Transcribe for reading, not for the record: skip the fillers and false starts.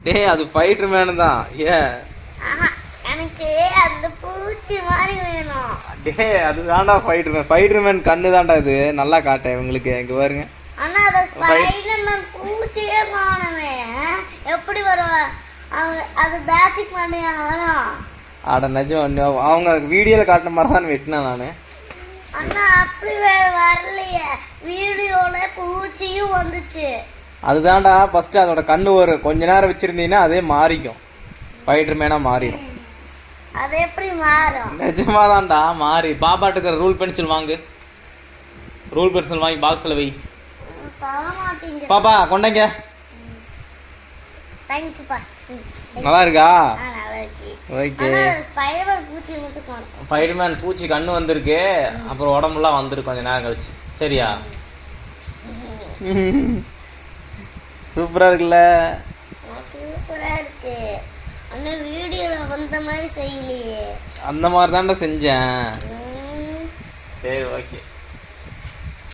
டேய் அது fighter man தான். எனக்கு அந்த பூச்சி மாதிரி வேணும். டேய் அது தான்டா ஃபைட்டர் மேன். ஃபைட்டர் மேன் கண்ணு தான்டா இது. நல்லா காட்டேன் உங்களுக்கு. இங்க பாருங்க. ஆனா அந்த ஸ்பைடர் மேன் பூச்சியே காணுமே. எப்படி வரும்? அது பேட்சிக் பண்ணி வரும். அட நிஜம் அவங்க வீடியோல காட்டின மாதிரி தான் வெட்டினேன் நான். அண்ணா அப்படி வரலையே. வீடியோல பூச்சியும் வந்துச்சு. அதுதான்டா ஃபர்ஸ்ட் அதோட கண்ணு வரும். கொஞ்ச நேரம் வச்சிருந்தீங்கன்னா அதே மாறிக்கும். ஃபைட்டர் மேனா மாறிடும். அது எப்படி மாறும்? நிஜமாதான்டா மாறி. பாப்பாட்டுக்கு ரூல் பென்சில் வாங்கு. ரூல் பென்சில் வாங்கி பாக்ஸில் வை. பாப்பா கொண்டங்க. தேங்க்ஸ்ப்பா. நல்லா இருக்கா? ஓகே. ஸ்பைடர்மேன் பூச்சி மட்டும் காணோம். ஸ்பைடர்மேன் பூச்சி கண்ணு வந்திருக்கு. அப்புறம் உடம்புலாம் வந்துருக்கு கொஞ்ச நேரம் கழிச்சு. சரியா? சூப்பரா இருக்குல்ல? சூப்பரா இருக்கு. அண்ணா வீடியோல வந்த மாதிரி செய்யலையே. அந்த மாதிரி தான்டா செஞ்சேன். சரி ஓகே.